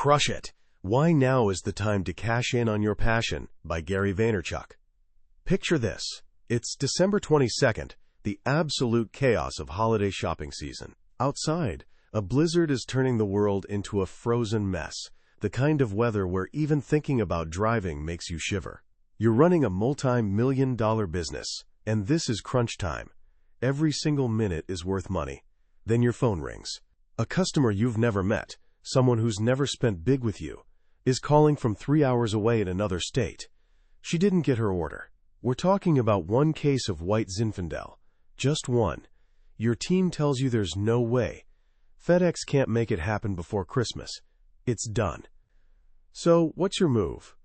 Crush it! Why now is the time to cash in on your passion by Gary Vaynerchuk. Picture this. It's December 22nd, the absolute chaos of holiday shopping season. Outside, a blizzard is turning the world into a frozen mess, the kind of weather where even thinking about driving makes you shiver. You're running a multi-million-dollar business, and this is crunch time. Every single minute is worth money. Then your phone rings. A customer you've never met, someone who's never spent big with you, is calling from 3 hours away in another state. She didn't get her order. We're talking about one case of white Zinfandel. Just one. Your team tells you there's no way. FedEx can't make it happen before Christmas. It's done. So, what's your move?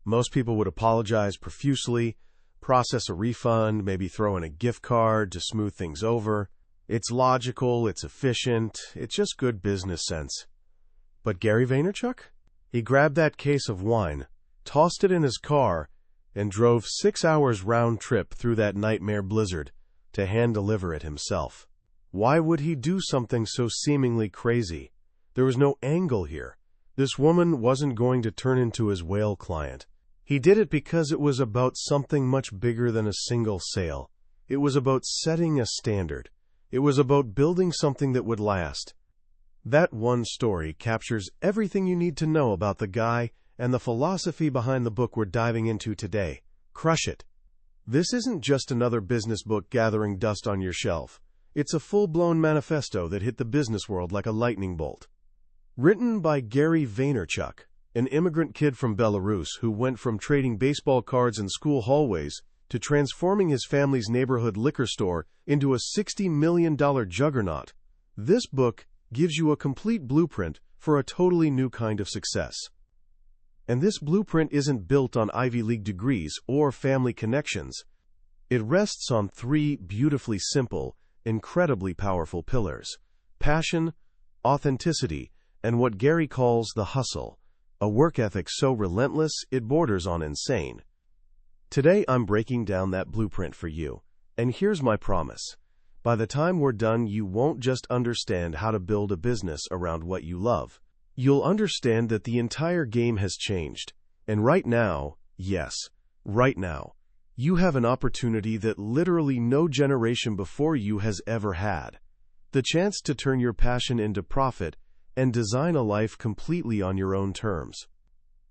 Most people would apologize profusely, process a refund, maybe throw in a gift card to smooth things over. It's logical, it's efficient, it's just good business sense. But Gary Vaynerchuk? He grabbed that case of wine, tossed it in his car, and drove 6 hours round trip through that nightmare blizzard to hand-deliver it himself. Why would he do something so seemingly crazy? There was no angle here. This woman wasn't going to turn into his whale client. He did it because it was about something much bigger than a single sale. It was about setting a standard. It was about building something that would last. That one story captures everything you need to know about the guy and the philosophy behind the book we're diving into today. Crush it! This isn't just another business book gathering dust on your shelf. It's a full-blown manifesto that hit the business world like a lightning bolt. Written by Gary Vaynerchuk, an immigrant kid from Belarus who went from trading baseball cards in school hallways to transforming his family's neighborhood liquor store into a $60 million juggernaut, this book gives you a complete blueprint for a totally new kind of success. And this blueprint isn't built on Ivy League degrees or family connections. It rests on three beautifully simple, incredibly powerful pillars: passion, authenticity, and what Gary calls the hustle, a work ethic so relentless it borders on insane. Today I'm breaking down that blueprint for you, and here's my promise. By the time we're done, you won't just understand how to build a business around what you love. You'll understand that the entire game has changed. And right now, yes, right now, you have an opportunity that literally no generation before you has ever had. The chance to turn your passion into profit and design a life completely on your own terms.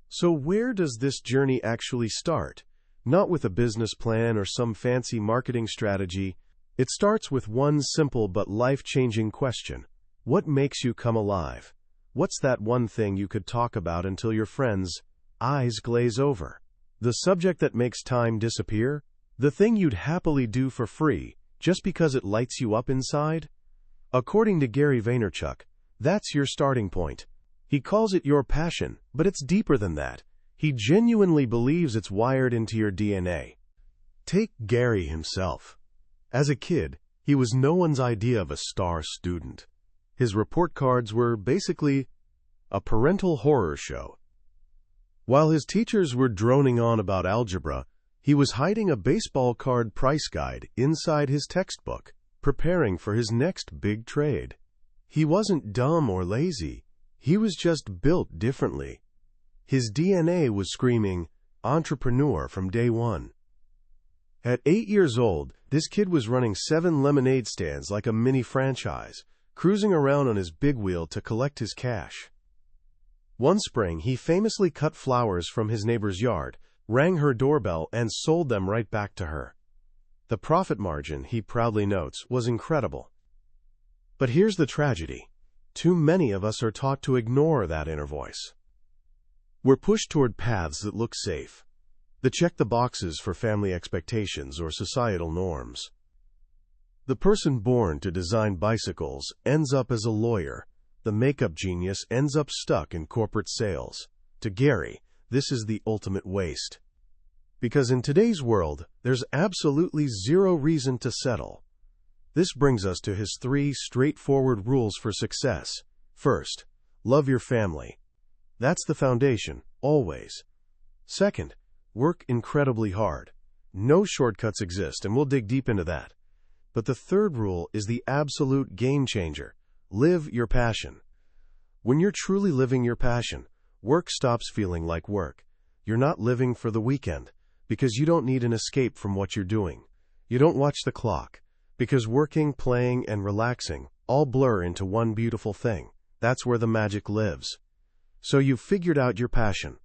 So where does this journey actually start? Not with a business plan or some fancy marketing strategy. It starts with one simple but life-changing question. What makes you come alive? What's that one thing you could talk about until your friends' eyes glaze over? The subject that makes time disappear? The thing you'd happily do for free, just because it lights you up inside? According to Gary Vaynerchuk, that's your starting point. He calls it your passion, but it's deeper than that. He genuinely believes it's wired into your DNA. Take Gary himself. As a kid, he was no one's idea of a star student. His report cards were basically a parental horror show. While his teachers were droning on about algebra, he was hiding a baseball card price guide inside his textbook, preparing for his next big trade. He wasn't dumb or lazy. He was just built differently. His DNA was screaming entrepreneur from day one. At 8 years old, this kid was running 7 lemonade stands like a mini franchise, cruising around on his big wheel to collect his cash. One spring, he famously cut flowers from his neighbor's yard, rang her doorbell, and sold them right back to her. The profit margin, he proudly notes, was incredible. But here's the tragedy. Too many of us are taught to ignore that inner voice. We're pushed toward paths that look safe, that check the boxes for family expectations or societal norms. The person born to design bicycles ends up as a lawyer. The makeup genius ends up stuck in corporate sales. To Gary, this is the ultimate waste. Because in today's world, there's absolutely zero reason to settle. This brings us to his 3 straightforward rules for success. First, love your family. That's the foundation, always. Second, work incredibly hard. No shortcuts exist, and we'll dig deep into that. But the third rule is the absolute game changer. Live your passion. When you're truly living your passion, work stops feeling like work. You're not living for the weekend, because you don't need an escape from what you're doing. You don't watch the clock, because working, playing, and relaxing all blur into one beautiful thing. That's where the magic lives. So you've figured out your passion.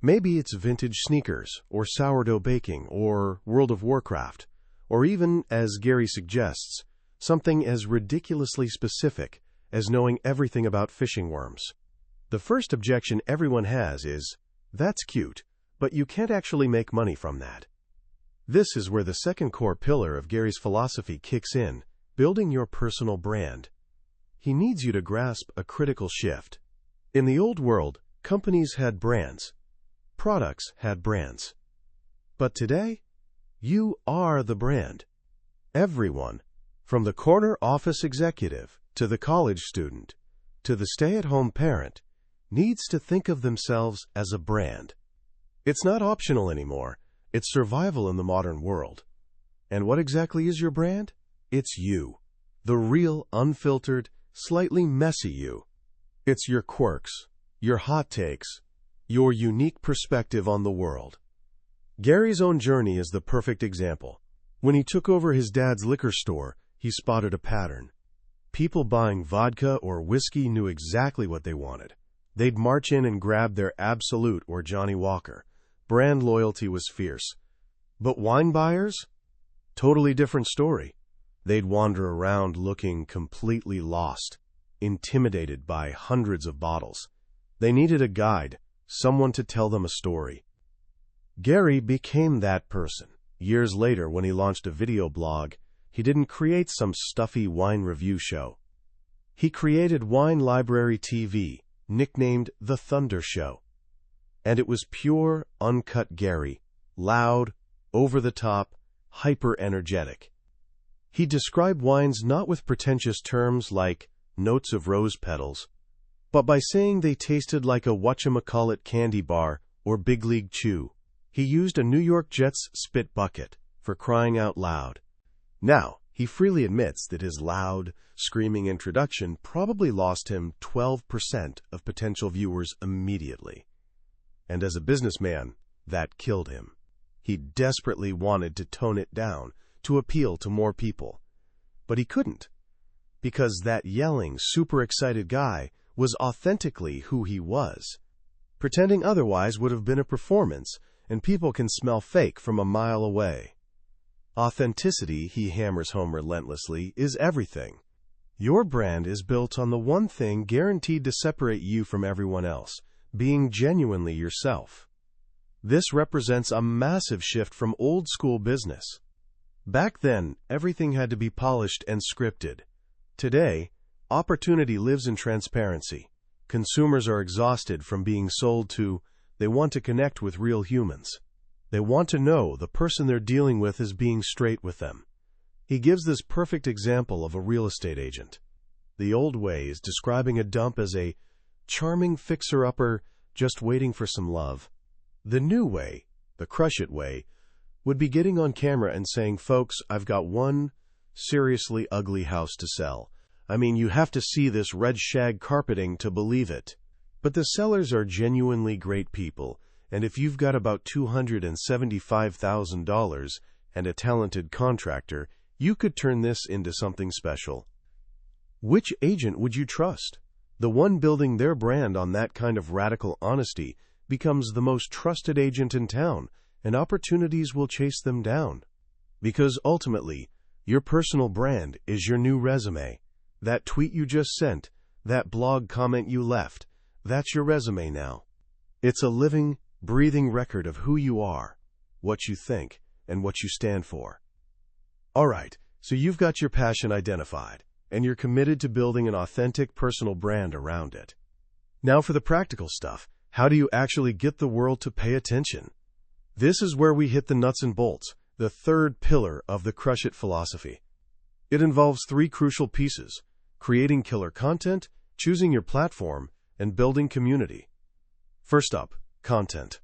Maybe it's vintage sneakers, or sourdough baking, or World of Warcraft, or even, as Gary suggests, something as ridiculously specific as knowing everything about fishing worms. The first objection everyone has is, that's cute, but you can't actually make money from that. This is where the second core pillar of Gary's philosophy kicks in, building your personal brand. He needs you to grasp a critical shift. In the old world, companies had brands. Products had brands. But today, you are the brand. Everyone, from the corner office executive to the college student to the stay-at-home parent, needs to think of themselves as a brand. It's not optional anymore. It's survival in the modern world. And what exactly is your brand? It's you. The real, unfiltered, slightly messy you. It's your quirks, your hot takes, your unique perspective on the world. Gary's own journey is the perfect example. When he took over his dad's liquor store, he spotted a pattern. People buying vodka or whiskey knew exactly what they wanted. They'd march in and grab their Absolute or Johnny Walker. Brand loyalty was fierce. But wine buyers? Totally different story. They'd wander around looking completely lost, intimidated by hundreds of bottles. They needed a guide, someone to tell them a story. Gary became that person. Years later, when he launched a video blog, he didn't create some stuffy wine review show. He created Wine Library TV, nicknamed The Thunder Show. And it was pure, uncut Gary, loud, over-the-top, hyper-energetic. He described wines not with pretentious terms like notes of rose petals, but by saying they tasted like a whatchamacallit candy bar or Big League Chew. He used a New York Jets spit bucket, for crying out loud. Now, he freely admits that his loud, screaming introduction probably lost him 12% of potential viewers immediately. And as a businessman, that killed him. He desperately wanted to tone it down, to appeal to more people. But he couldn't, because that yelling, super excited guy was authentically who he was. Pretending otherwise would have been a performance, and people can smell fake from a mile away. Authenticity, he hammers home relentlessly, is everything. Your brand is built on the one thing guaranteed to separate you from everyone else, being genuinely yourself. This represents a massive shift from old-school business. Back then, everything had to be polished and scripted. Today, opportunity lives in transparency. Consumers are exhausted from being sold to. They want to connect with real humans. They want to know the person they're dealing with is being straight with them. He gives this perfect example of a real estate agent. The old way is describing a dump as a charming fixer-upper just waiting for some love. The new way, the crush it way, would be getting on camera and saying, folks, I've got one seriously ugly house to sell. I mean, you have to see this red shag carpeting to believe it. But the sellers are genuinely great people, and if you've got about $275,000 and a talented contractor, you could turn this into something special. Which agent would you trust? The one building their brand on that kind of radical honesty becomes the most trusted agent in town, and opportunities will chase them down. Because ultimately, your personal brand is your new resume. That tweet you just sent, that blog comment you left, that's your resume now. It's a living, breathing record of who you are, what you think, and what you stand for. All right, so you've got your passion identified, and you're committed to building an authentic personal brand around it. Now for the practical stuff. How do you actually get the world to pay attention? This is where we hit the nuts and bolts, the third pillar of the Crush It philosophy. It involves three crucial pieces: creating killer content, choosing your platform, and building community. First up, content.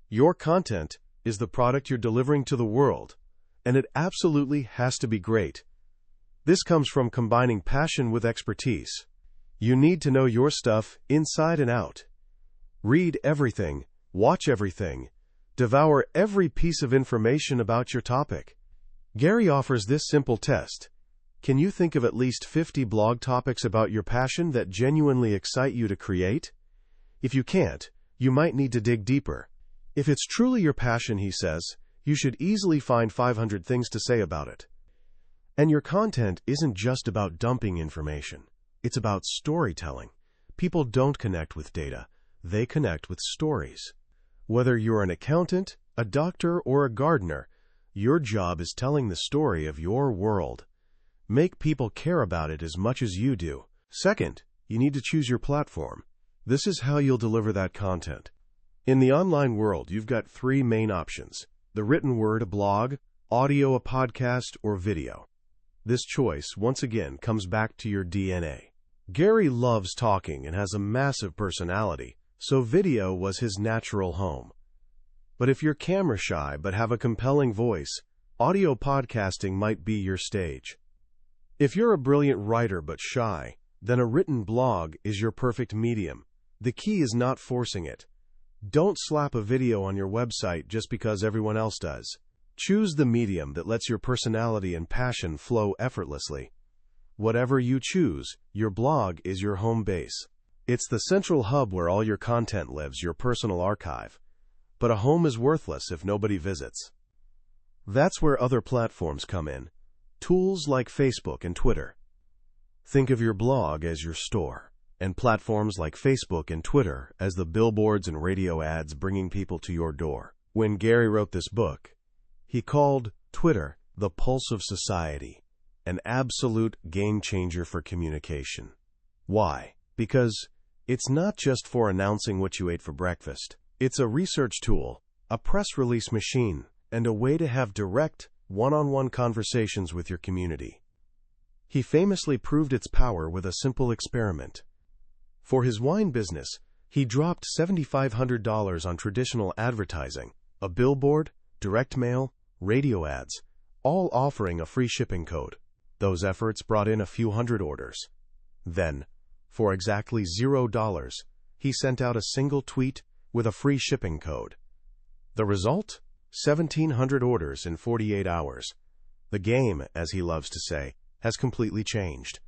Your content is the product you're delivering to the world, and it absolutely has to be great. This comes from combining passion with expertise. You need to know your stuff inside and out. Read everything, watch everything, devour every piece of information about your topic. Gary offers this simple test. Can you think of at least 50 blog topics about your passion that genuinely excite you to create? If you can't, you might need to dig deeper. If it's truly your passion, he says, you should easily find 500 things to say about it. And your content isn't just about dumping information. It's about storytelling. People don't connect with data. They connect with stories. Whether you're an accountant, a doctor, or a gardener, your job is telling the story of your world. Make people care about it as much as you do. Second, you need to choose your platform. This is how you'll deliver that content. In the online world, you've got three main options: the written word, a blog, audio, a podcast, or video. This choice, once again, comes back to your DNA. Gary loves talking and has a massive personality, so video was his natural home. But if you're camera shy but have a compelling voice, audio podcasting might be your stage. If you're a brilliant writer but shy, then a written blog is your perfect medium. The key is not forcing it. Don't slap a video on your website just because everyone else does. Choose the medium that lets your personality and passion flow effortlessly. Whatever you choose, your blog is your home base. It's the central hub where all your content lives, your personal archive. But a home is worthless if nobody visits. That's where other platforms come in. Tools like Facebook and Twitter. Think of your blog as your store, and platforms like Facebook and Twitter as the billboards and radio ads bringing people to your door. When Gary wrote this book, he called Twitter the pulse of society, an absolute game changer for communication. Why? Because it's not just for announcing what you ate for breakfast. It's a research tool, a press release machine, and a way to have direct, one-on-one conversations with your community. He famously proved its power with a simple experiment. For his wine business, he dropped $7,500 on traditional advertising, a billboard, direct mail, radio ads, all offering a free shipping code. Those efforts brought in a few hundred orders. Then, for exactly $0, he sent out a single tweet with a free shipping code. The result? 1,700 orders in 48 hours. The game, as he loves to say, has completely changed.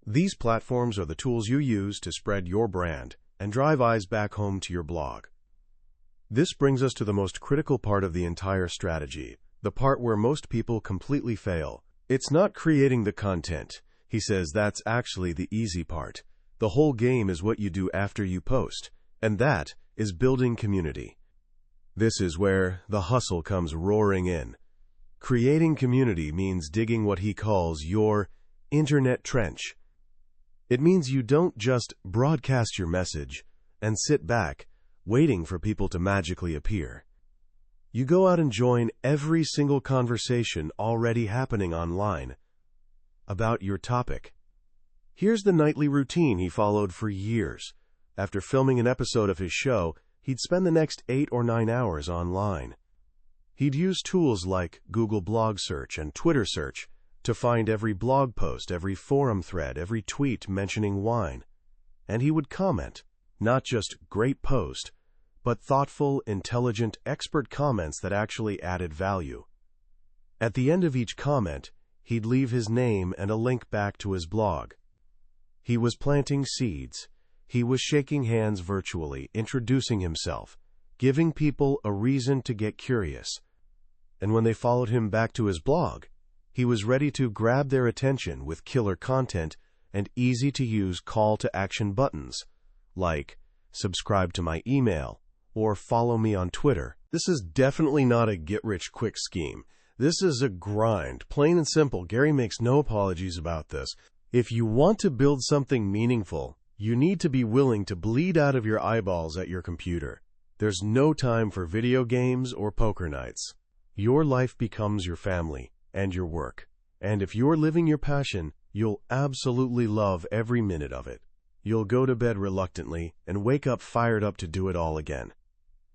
These platforms are the tools you use to spread your brand and drive eyes back home to your blog. This brings us to the most critical part of the entire strategy, the part where most people completely fail. It's not creating the content. He says that's actually the easy part. The whole game is what you do after you post, and that is building community. This is where the hustle comes roaring in. Creating community means digging what he calls your internet trench. It means you don't just broadcast your message and sit back, waiting for people to magically appear. You go out and join every single conversation already happening online about your topic. Here's the nightly routine he followed for years. After filming an episode of his show, he'd spend the next 8 or 9 hours online. He'd use tools like Google Blog Search and Twitter Search to find every blog post, every forum thread, every tweet mentioning wine. And he would comment, not just great post, but thoughtful, intelligent, expert comments that actually added value. At the end of each comment, he'd leave his name and a link back to his blog. He was planting seeds. He was shaking hands virtually, introducing himself, giving people a reason to get curious. And when they followed him back to his blog, he was ready to grab their attention with killer content and easy-to-use call-to-action buttons, like subscribe to my email or follow me on Twitter. This is definitely not a get-rich-quick scheme. This is a grind, plain and simple. Gary makes no apologies about this. If you want to build something meaningful, you need to be willing to bleed out of your eyeballs at your computer. There's no time for video games or poker nights. Your life becomes your family and your work. And if you're living your passion, you'll absolutely love every minute of it. You'll go to bed reluctantly and wake up fired up to do it all again.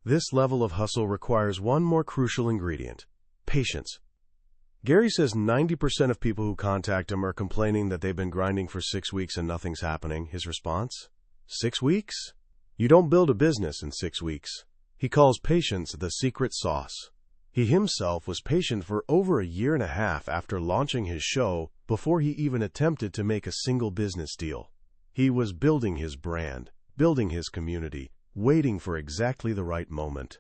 This level of hustle requires one more crucial ingredient: patience. Gary says 90% of people who contact him are complaining that they've been grinding for 6 weeks and nothing's happening. His response? 6 weeks? You don't build a business in 6 weeks. He calls patience the secret sauce. He himself was patient for over a year and a half after launching his show before he even attempted to make a single business deal. He was building his brand, building his community, waiting for exactly the right moment.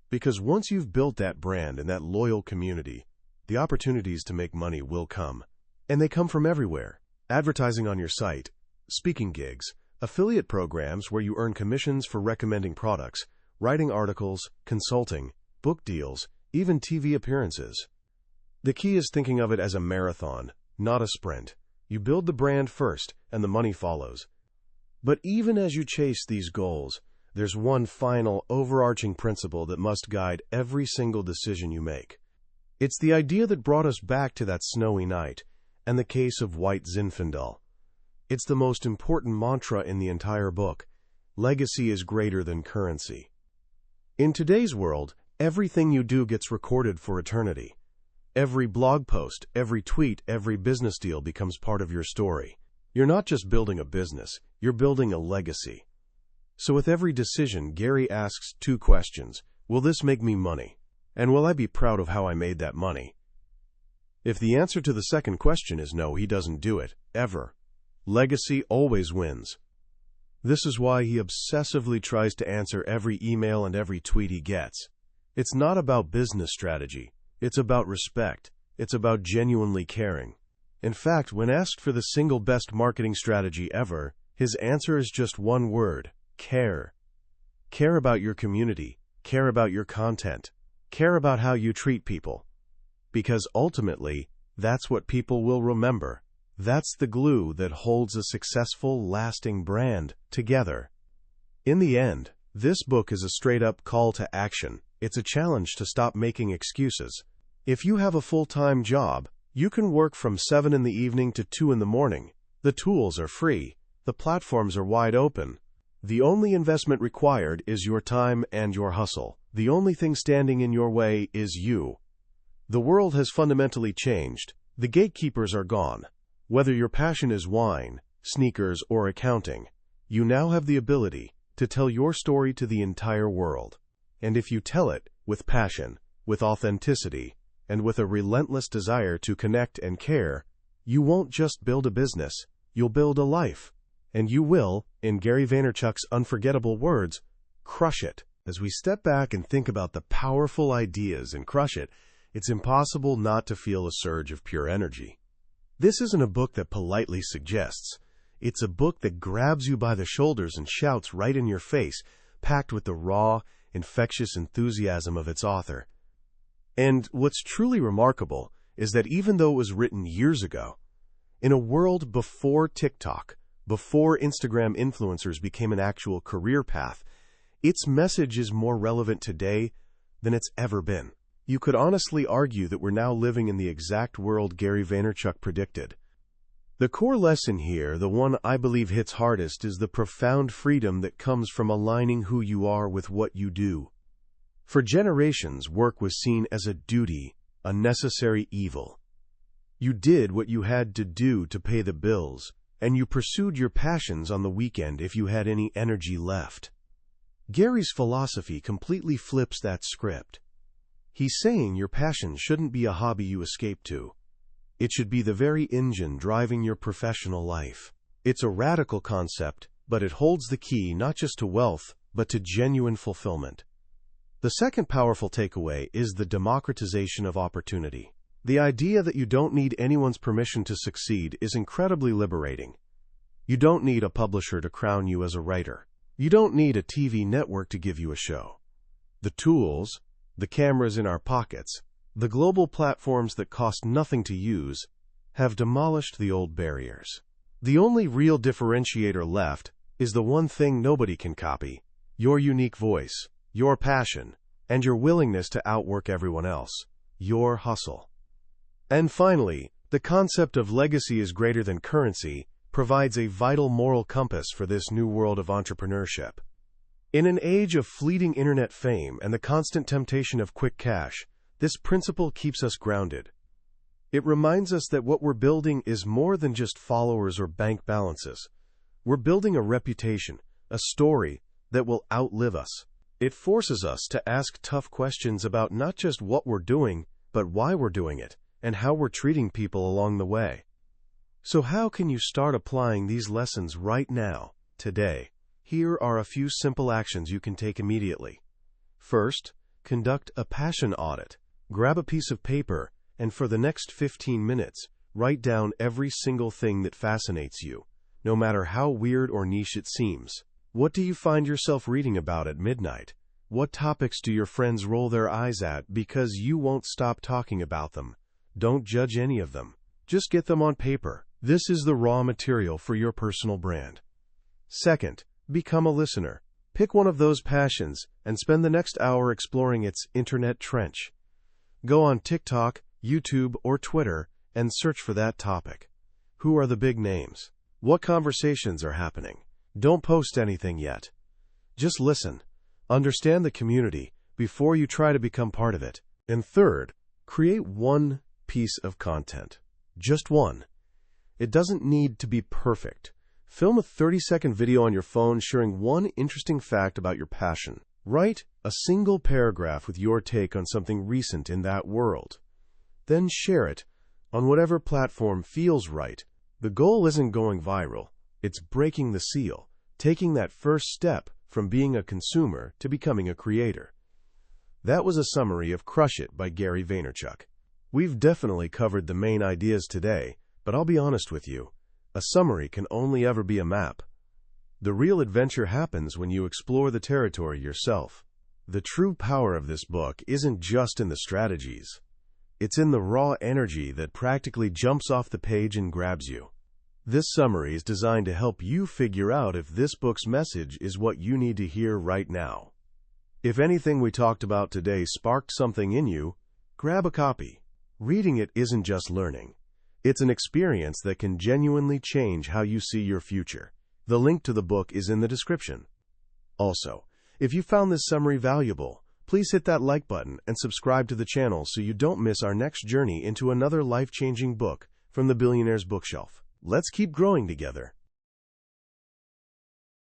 Because once you've built that brand and that loyal community, the opportunities to make money will come. And they come from everywhere. Advertising on your site, speaking gigs, affiliate programs where you earn commissions for recommending products, writing articles, consulting, book deals, even TV appearances. The key is thinking of it as a marathon, not a sprint. You build the brand first, and the money follows. But even as you chase these goals, there's one final, overarching principle that must guide every single decision you make. It's the idea that brought us back to that snowy night, and the case of White Zinfandel. It's the most important mantra in the entire book. Legacy is greater than currency. In today's world, everything you do gets recorded for eternity. Every blog post, every tweet, every business deal becomes part of your story. You're not just building a business, you're building a legacy. So with every decision, Gary asks 2 questions. Will this make me money? And will I be proud of how I made that money? If the answer to the second question is no, he doesn't do it, ever. Legacy always wins. This is why he obsessively tries to answer every email and every tweet he gets. It's not about business strategy. It's about respect. It's about genuinely caring. In fact, when asked for the single best marketing strategy ever, his answer is just one word: care. Care about your community. Care about your content. Care about how you treat people. Because ultimately, that's what people will remember. That's the glue that holds a successful, lasting brand together. In the end, this book is a straight-up call to action. It's a challenge to stop making excuses. If you have a full-time job, you can work from 7 in the evening to 2 in the morning. The tools are free. The platforms are wide open. The only investment required is your time and your hustle. The only thing standing in your way is you. The world has fundamentally changed. The gatekeepers are gone. Whether your passion is wine, sneakers, or accounting, you now have the ability to tell your story to the entire world. And if you tell it with passion, with authenticity, and with a relentless desire to connect and care, you won't just build a business, you'll build a life. And you will, in Gary Vaynerchuk's unforgettable words, crush it. As we step back and think about the powerful ideas in Crush It, it's impossible not to feel a surge of pure energy. This isn't a book that politely suggests. It's a book that grabs you by the shoulders and shouts right in your face, packed with the raw, infectious enthusiasm of its author. And what's truly remarkable is that even though it was written years ago, in a world before TikTok, before Instagram influencers became an actual career path, its message is more relevant today than it's ever been. You could honestly argue that we're now living in the exact world Gary Vaynerchuk predicted. The core lesson here, the one I believe hits hardest, is the profound freedom that comes from aligning who you are with what you do. For generations, work was seen as a duty, a necessary evil. You did what you had to do to pay the bills, and you pursued your passions on the weekend if you had any energy left. Gary's philosophy completely flips that script. He's saying your passion shouldn't be a hobby you escape to. It should be the very engine driving your professional life. It's a radical concept, but it holds the key not just to wealth, but to genuine fulfillment. The second powerful takeaway is the democratization of opportunity. The idea that you don't need anyone's permission to succeed is incredibly liberating. You don't need a publisher to crown you as a writer. You don't need a TV network to give you a show. The tools, the cameras in our pockets, the global platforms that cost nothing to use, have demolished the old barriers. The only real differentiator left is the one thing nobody can copy: your unique voice, your passion, and your willingness to outwork everyone else, your hustle. And finally, the concept of legacy is greater than currency provides a vital moral compass for this new world of entrepreneurship. In an age of fleeting internet fame and the constant temptation of quick cash, this principle keeps us grounded. It reminds us that what we're building is more than just followers or bank balances. We're building a reputation, a story that will outlive us. It forces us to ask tough questions about not just what we're doing, but why we're doing it, and how we're treating people along the way. So how can you start applying these lessons right now, today? Here are a few simple actions you can take immediately. First, conduct a passion audit. Grab a piece of paper, and for the next 15 minutes, write down every single thing that fascinates you, no matter how weird or niche it seems. What do you find yourself reading about at midnight? What topics do your friends roll their eyes at because you won't stop talking about them? Don't judge any of them. Just get them on paper. This is the raw material for your personal brand. Second, become a listener. Pick one of those passions and spend the next hour exploring its internet trench. Go on TikTok, YouTube, or Twitter and search for that topic. Who are the big names? What conversations are happening? Don't post anything yet. Just listen. Understand the community before you try to become part of it. And third, create one piece of content. Just one. It doesn't need to be perfect. Film a 30-second video on your phone sharing one interesting fact about your passion. Write a single paragraph with your take on something recent in that world. Then share it on whatever platform feels right. The goal isn't going viral. It's breaking the seal, taking that first step from being a consumer to becoming a creator. That was a summary of Crush It by Gary Vaynerchuk. We've definitely covered the main ideas today, but I'll be honest with you. A summary can only ever be a map. The real adventure happens when you explore the territory yourself. The true power of this book isn't just in the strategies. It's in the raw energy that practically jumps off the page and grabs you. This summary is designed to help you figure out if this book's message is what you need to hear right now. If anything we talked about today sparked something in you, grab a copy. Reading it isn't just learning. It's an experience that can genuinely change how you see your future. The link to the book is in the description. Also, if you found this summary valuable, please hit that like button and subscribe to the channel so you don't miss our next journey into another life-changing book from the Billionaire's Bookshelf. Let's keep growing together.